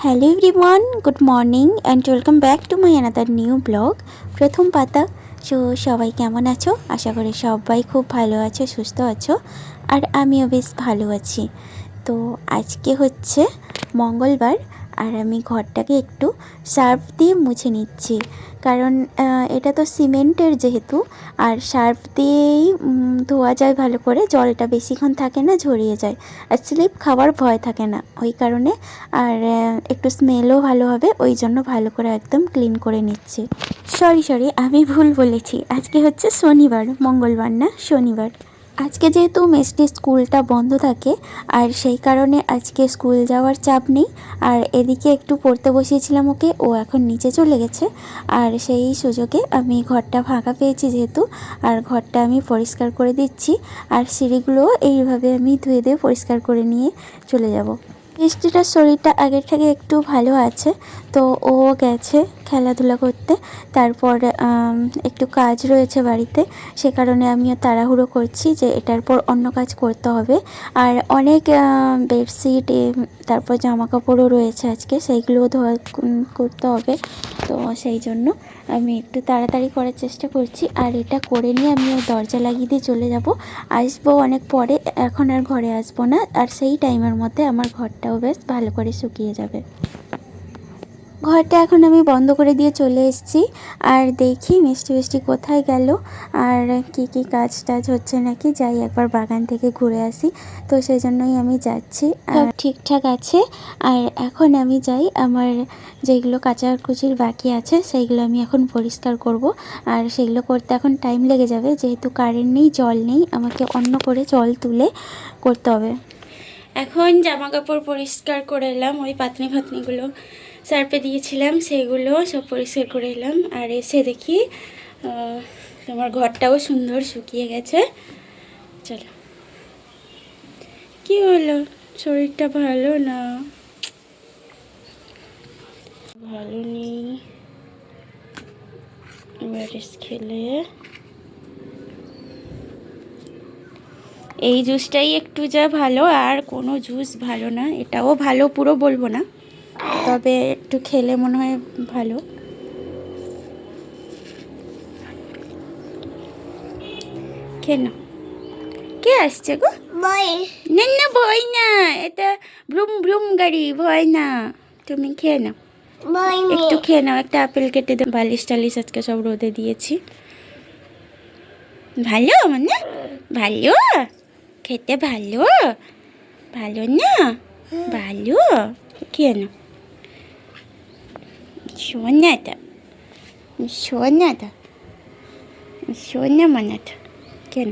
Hello everyone, good morning and welcome back to my another new blog প্রথম পাতা। সবাই কেমন আছো? আশা করি সবাই খুব ভালো আছো, সুস্থ আছো, আর আমিও বেশ ভালো আছি। তো আজকে হচ্ছে মঙ্গলবার, আর আমি ঘরটাকে একটু সার্ফ দিয়ে মুছে নিচ্ছি, কারণ এটা তো সিমেন্টের যেহেতু, আর সার্ফ দিয়েই ধোয়া যায় ভালো করে, জলটা বেশিক্ষণ থাকে না, ঝরিয়ে যায়, আর স্লিপ খাওয়ার ভয় থাকে না ওই কারণে। আর একটু স্মেলও ভালো হবে, ওই জন্য ভালো করে একদম ক্লিন করে নিচ্ছি। সরি আমি ভুল বলেছি, আজকে হচ্ছে শনিবার, মঙ্গলবার না, শনিবার। আজকে যেহেতু মেসটি স্কুলটা বন্ধ থাকে, আর সেই কারণে আজকে স্কুল যাওয়ার চাপ নেই। আর এদিকে একটু পড়তে বসিয়েছিলাম ওকে, ও এখন নিচে চলে গেছে, আর সেই সুযোগে আমি ঘরটা ফাঁকা পেয়েছি যেহেতু, আর ঘরটা আমি পরিষ্কার করে দিচ্ছি, আর সিঁড়িগুলোও এইভাবে আমি ধুয়ে দিয়ে পরিষ্কার করে নিয়ে চলে যাব। মিষ্টিটার শরীরটা আগের থেকে একটু ভালো আছে, তো ও গেছে খেলাধুলা করতে। তারপর একটু কাজ রয়েছে বাড়িতে, সে কারণে আমিও তাড়াহুড়ো করছি যে এটার পর অন্য কাজ করতে হবে। আর অনেক বেডশিট, তারপর জামা কাপড়ও রয়েছে আজকে, সেইগুলোও ধোয়া করতে হবে। তো সেই জন্য আমি একটু তাড়াতাড়ি করার চেষ্টা করছি, আর এটা করে নিয়ে আমি দরজা লাগিয়ে দিয়ে চলে যাব। আসবো অনেক পরে, এখন আর ঘরে আসবো না, আর সেই টাইমের মধ্যে আমার ঘরটাও বেশ ভালো করে শুকিয়ে যাবে। ঘরটা এখন আমি বন্ধ করে দিয়ে চলে এসেছি, আর দেখি মিষ্টি কোথায় গেল, আর কি কাজ টাজ হচ্ছে নাকি, যাই একবার বাগান থেকে ঘুরে আসি। তো সেই জন্যই আমি যাচ্ছি, আর ঠিকঠাক আছে। আর এখন আমি যাই, আমার যেগুলো কাচাকুচির বাকি আছে সেইগুলো আমি এখন পরিষ্কার করব, আর সেগুলো করতে এখন টাইম লেগে যাবে, যেহেতু কারেন্ট নেই, জল নেই, আমাকে অন্য করে জল তুলে করতে হবে। এখন জামা কাপড় পরিষ্কার করে এলাম, ওই পাতনিগুলো সার্ফে দিয়েছিলাম সেগুলো সব পরিষ্কার করে এলাম, আর এসে দেখি তোমার ঘরটাও সুন্দর শুকিয়ে গেছে। চলো, কি হলো, শরীরটা ভালো না? ভালো নেই, ওআরএস খেলে। এই জুসটাই একটু যা ভালো, আর কোনো জুস ভালো না। এটাও ভালো পুরো বলবো না, তবে একটু খেলে মনে হয় ভালো। কেন, কে আসছে গো? না না, ভয় না, এটা ব্রুম ব্রুম গাড়ি, ভয় না। তুমি খেয়ে নাও, একটু খেয়ে নাও, একটা আপেল কেটে দাও। বালিশ টালিশ আজকে সব রোদে দিয়েছি। ভালো মানে ভালো, খেতে ভালো, ভালো না, ভালো, খেয়ে নাও। সোনাটা, সোনাটা, সোনা মানাটা, কেন?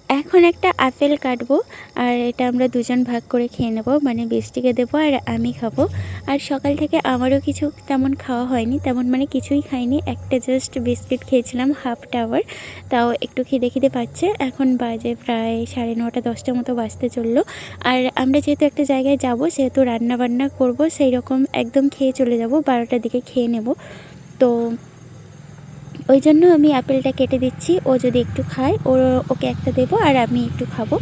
এখন একটা আপেল কাটবো, আর এটা আমরা দুজন ভাগ করে খেয়ে নেবো, মানে বৃষ্টিকে দেবো আর আমি খাবো। আর সকাল থেকে আমারও কিছু তেমন খাওয়া হয়নি, তেমন মানে কিছুই খাইনি, একটা জাস্ট বিস্কিট খেয়েছিলাম হাফ টাওয়ার, তাও একটু খিদে পাচ্ছে। এখন বাজে প্রায় 9:30 10টার মতো বাজতে চললো। আর আমরা যেহেতু একটা জায়গায় যাব, সেহেতু রান্না করবো, সেই রকম একদম খেয়ে চলে যাব, 12টার দিকে খেয়ে নেব। তো ওই জন্য আমি আপেলটা কেটে দিচ্ছি, ও যদি একটু খায় ওকে একটা দেবো, আর আমি একটু খাবো।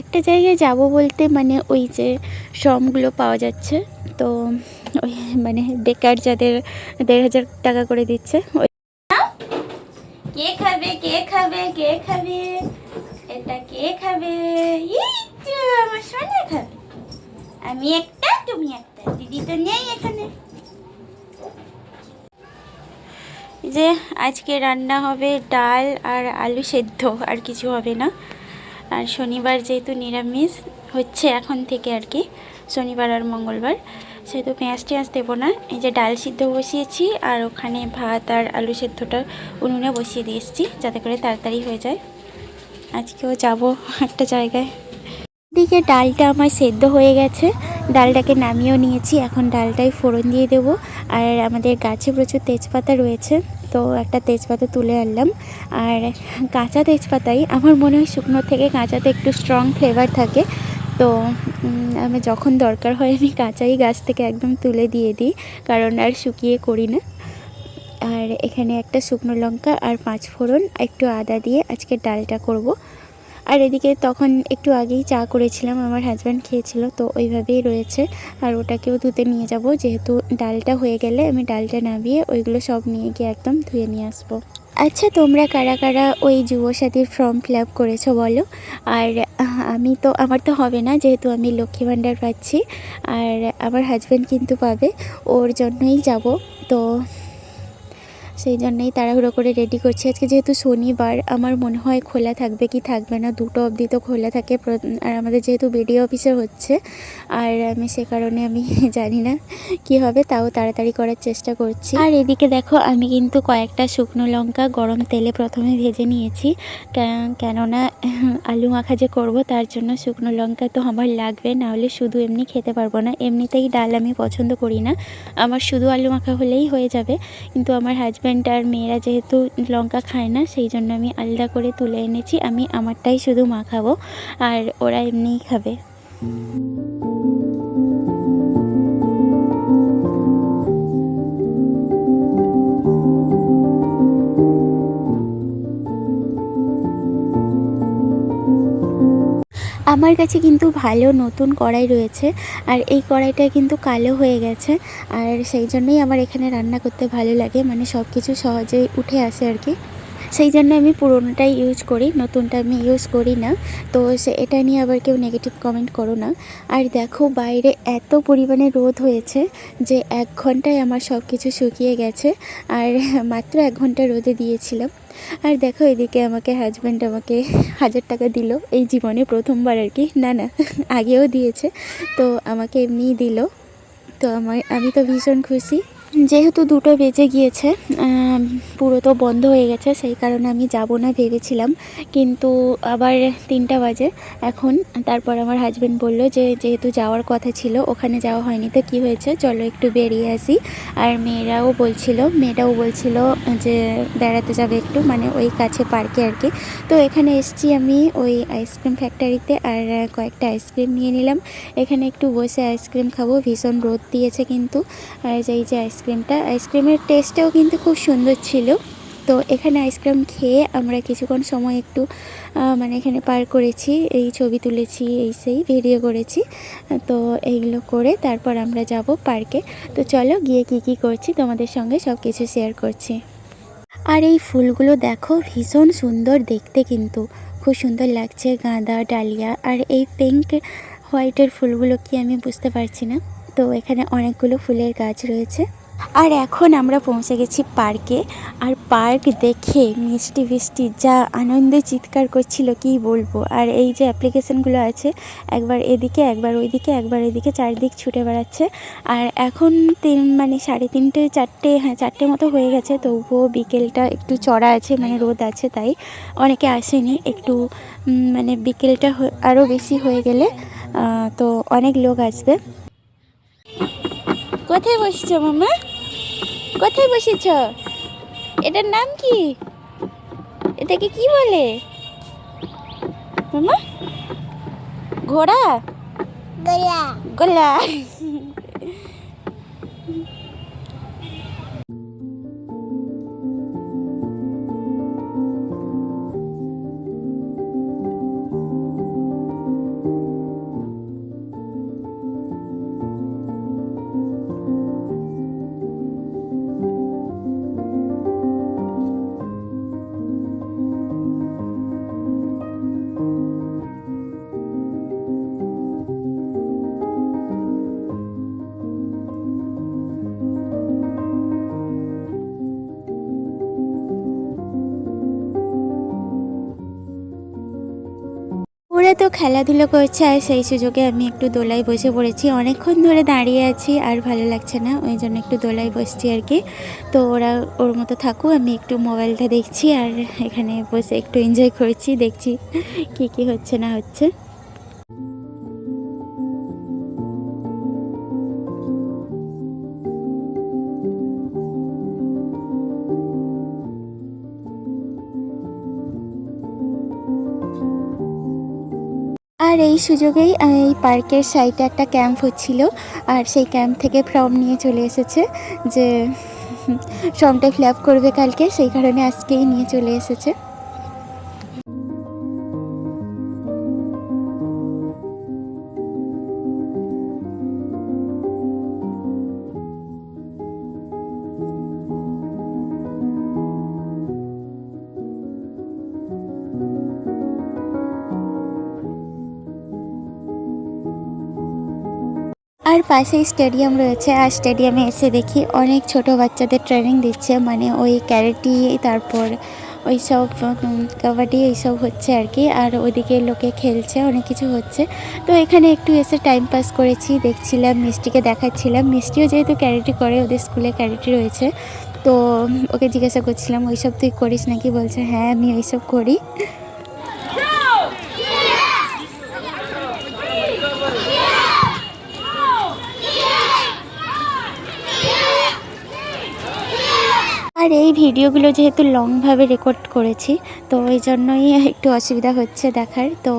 একটা জায়গায় যাব বলতে মানে ওই যে শ্রমগুলো পাওয়া যাচ্ছে, তো ওই মানে বেকার যাদের 1,500 টাকা করে দিচ্ছে। ওই কে খাবে কে খাবে কে খাবে, এটা কে খাবে? আমার সোনা খাবে, আমি একটা তুমি একটা, দিদি তো নেই এখানে। যে আজকে রান্না হবে ডাল আর আলু সেদ্ধ, আর কিছু হবে না। আর শনিবার যেহেতু নিরামিষ হচ্ছে এখন থেকে আর কি, শনিবার আর মঙ্গলবার, সেহেতু পেঁয়াজ টেঁয়াজ দেবো না। এই যে ডাল সিদ্ধ বসিয়েছি, আর ওখানে ভাত আর আলু সেদ্ধটা উনুনে বসিয়ে দিয়ে এসেছি, যাতে করে তাড়াতাড়ি হয়ে যায়। আজকেও যাব একটা জায়গায়। দিকে ডালটা আমার সেদ্ধ হয়ে গেছে, ডালটাকে নামিয়েও নিয়েছি, এখন ডালটাই ফোড়ন দিয়ে দেবো। আর আমাদের গাছে প্রচুর তেজপাতা রয়েছে, তো একটা তেজপাতা তুলে আনলাম। আর কাঁচা তেজপাতাই আমার মনে হয় শুকনোর থেকে কাঁচাতে একটু স্ট্রং ফ্লেভার থাকে, তো আমি যখন দরকার হয় আমি কাঁচাই গাছ থেকে একদম তুলে দিয়ে দিই, কারণ আর শুকিয়ে করি না। আর এখানে একটা শুকনো লঙ্কা আর 5 ফোড়ন, একটু আদা দিয়ে আজকে ডালটা করব। আর এদিকে তখন একটু আগেই চা করেছিলাম, আমার হাজব্যান্ড খেয়েছিল, তো ওইভাবেই রয়েছে। আর ওটাকেও ধুতে নিয়ে যাব, যেহেতু ডালটা হয়ে গেলে আমি ডালটা নামিয়ে ওইগুলো সব নিয়ে গিয়ে একদম ধুয়ে নিয়ে আসবো। আচ্ছা, তোমরা কারা কারা ওই যুবসাথীর ফর্ম ফিল আপ করেছো বলো। আর আমার তো হবে না, যেহেতু আমি লক্ষ্মী ভাণ্ডার পাচ্ছি, আর আমার হাজব্যান্ড কিন্তু পাবে, ওর জন্যই যাব। তো সেই জন্যই তাড়াহুড়ো করে রেডি করছি। আজকে যেহেতু শনিবার, আমার মনে হয় খোলা থাকবে কি থাকবে না, 2টো অবধি তো খোলা থাকে। আর আমাদের যেহেতু বিডিও অফিসে হচ্ছে, আর আমি সে কারণে আমি জানি না কি হবে, তাও তাড়াতাড়ি করার চেষ্টা করছি। আর এদিকে দেখো, আমি কিন্তু কয়েকটা শুকনো লঙ্কা গরম তেলে প্রথমে ভেজে নিয়েছি, কেননা আলু মাখা যে করবো তার জন্য শুকনো লঙ্কা তো আমার লাগবে, নাহলে শুধু এমনি খেতে পারবো না। এমনিতেই ডাল আমি পছন্দ করি না, আমার শুধু আলু মাখা হলেই হয়ে যাবে। কিন্তু আমার হাজব্যান্ড আর মেয়েরা যেহেতু লঙ্কা খায় না, সেই জন্য আমি আলাদা করে তুলে এনেছি। আমি আমারটাই শুধু মাখাবো, আর ওরা এমনিই খাবে। আমার কাছে কিন্তু ভালো নতুন কড়াই রয়েছে, আর এই কড়াইটা কিন্তু কালো হয়ে গেছে, আর সেই জন্যই আমার এখানে রান্না করতে ভালো লাগে, মানে সব কিছু সহজেই উঠে আসে আর কি। সেই জন্য আমি পুরোনোটাই ইউজ করি, নতুনটা আমি ইউজ করি না। তো এটা নিয়ে আবার কেউ নেগেটিভ কমেন্ট করো না। আর দেখো, বাইরে এত পরিমাণে রোদ হয়েছে যে 1 ঘন্টায় আমার সব কিছু শুকিয়ে গেছে, আর মাত্র 1 ঘন্টা রোদে দিয়েছিলাম। আর দেখো, এদিকে আমাকে হাজব্যান্ড আমাকে 1000 টাকা দিল, এই জীবনে প্রথমবার আর কি, না আগেও দিয়েছে, তো আমাকে এমনিই দিল। তো আমি তো ভীষণ খুশি। যেহেতু 2টো বেজে গিয়েছে, পুরো তো বন্ধ হয়ে গেছে, সেই কারণে আমি যাব না ভেবেছিলাম, কিন্তু আবার 3টা বাজে এখন। তারপর আমার হাজব্যান্ড বলল যে যেহেতু যাওয়ার কথা ছিল, ওখানে যাওয়া হয়নি, তো কী হয়েছে, চলো একটু বেরিয়ে আসি। আর মেয়েটাও বলছিল যে বেড়াতে যাবে একটু, মানে ওই কাছে পার্কে আর কি। তো এখানে এসছি আমি ওই আইসক্রিম ফ্যাক্টরিতে, আর কয়েকটা আইসক্রিম নিয়ে নিলাম। এখানে একটু বসে আইসক্রিম খাবো, ভীষণ রোদ দিয়েছে কিন্তু। আর এই যে আইসক্রিমের টেস্টটাও কিন্তু খুব সুন্দর ছিল। তো এখানে আইসক্রিম খেয়ে আমরা কিছুক্ষণ সময় একটু মানে এখানে পার করেছি, এই ছবি তুলেছি, এই সেই ভিডিও করেছি। তো এইগুলো করে তারপর আমরা যাব পার্কে। তো চলো গিয়ে কী করছি তোমাদের সঙ্গে সব কিছু শেয়ার করছি। আর এই ফুলগুলো দেখো, ভীষণ সুন্দর দেখতে, কিন্তু খুব সুন্দর লাগছে, গাঁদা, ডালিয়া, আর এই পিঙ্ক হোয়াইটের ফুলগুলো কি আমি বুঝতে পারছি না। তো এখানে অনেকগুলো ফুলের গাছ রয়েছে। আর এখন আমরা পৌঁছে গেছি পার্কে, আর পার্ক দেখে মিষ্টি বৃষ্টি যা আনন্দে চিৎকার করছিল কি বলবো। আর এই যে অ্যাপ্লিকেশনগুলো আছে, একবার এদিকে একবার ওইদিকে একবার এদিকে, চারিদিক ছুটে বেড়াচ্ছে। আর এখন মানে 3:30 4টে, হ্যাঁ 4টে মতো হয়ে গেছে, তবুও বিকেলটা একটু চড়া আছে, মানে রোদ আছে, তাই অনেকে আসেনি। একটু মানে বিকেলটা আরও বেশি হয়ে গেলে তো অনেক লোক আসবে। কোথায় বসেছ মামা, কোথায় বসেছ? এটার নাম কি? এটাকে কি বলে মামা? ঘোড়া, গোলা গোলা। ওরা তো খেলাধুলো করছে, আর সেই সুযোগে আমি একটু দোলায় বসে পড়েছি। অনেকক্ষণ ধরে দাঁড়িয়ে আছি, আর ভালো লাগছে না, ওই জন্য একটু দোলায় বসছি আর কি। তো ওরা ওর মতো থাকুক, আমি একটু মোবাইলটা দেখছি, আর এখানে বসে একটু এনজয় করছি, দেখছি কি হচ্ছে না হচ্ছে। আর এই সুযোগেই এই পার্কের সাইডে একটা ক্যাম্প হচ্ছিল, আর সেই ক্যাম্প থেকে ফর্ম নিয়ে চলে এসেছে, যে ফর্মটা ফিল আপ করবে কালকে, সেই কারণে আজকেই নিয়ে চলে এসেছে। আর পাশেই স্টেডিয়াম রয়েছে। আর স্টেডিয়ামে এসে দেখি অনেক ছোট বাচ্চাদের ট্রেনিং দিচ্ছে, মানে ওই ক্যারেটি, তারপর ওই সব কাবাডি এইসব হচ্ছে আর কি। আর ওইদিকে লোকে খেলছে, অনেক কিছু হচ্ছে। তো এখানে একটু এসে টাইম পাস করেছি, দেখছিলাম, মিষ্টিকে দেখাচ্ছিলাম। মিষ্টিও যেহেতু ক্যারেটি করে, ওদের স্কুলে ক্যারেটি রয়েছে, তো ওকে জিজ্ঞাসা করছিলাম ওইসব তুই করিস নাকি? বলছে হ্যাঁ আমি ওইসব করি। আর এই ভিডিওগুলো যেহেতু লংভাবে রেকর্ড করেছি, তো ওই জন্যই একটু অসুবিধা হচ্ছে দেখার। তো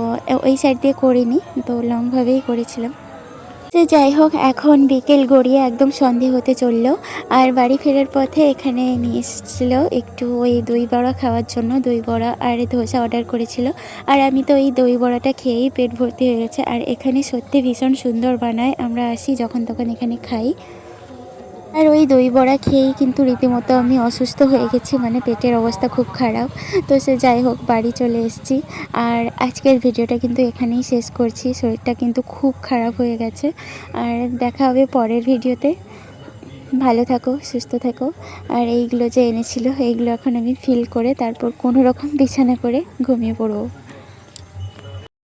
ওই সাইড দিয়ে করিনি, তো লংভাবেই করেছিলাম। যে যাই হোক, এখন বিকেল গড়িয়ে একদম সন্ধে হতে চললো। আর বাড়ি ফেরার পথে এখানে নিয়ে এসেছিল একটু ওই দই বড়া খাওয়ার জন্য। দই বড়া আর ধোসা অর্ডার করেছিল। আর আমি তো এই দই বড়াটা খেয়েই পেট ভর্তি হয়ে গেছে। আর এখানে সত্যি ভীষণ সুন্দর বানায়, আমরা আসি যখন তখন এখানে খাই। আর ওই দই বড়া খেয়েই কিন্তু রীতিমতো আমি অসুস্থ হয়ে গেছি, মানে পেটের অবস্থা খুব খারাপ। তো সে যাই হোক, বাড়ি চলে এসেছি। আর আজকের ভিডিওটা কিন্তু এখানেই শেষ করছি, শরীরটা কিন্তু খুব খারাপ হয়ে গেছে। আর দেখা হবে পরের ভিডিওতে। ভালো থাকো, সুস্থ থাকো। আর এইগুলো যে এনেছিল, এইগুলো এখন আমি ফিল করে তারপর কোনো রকম বিছানা করে ঘুমিয়ে পড়বো।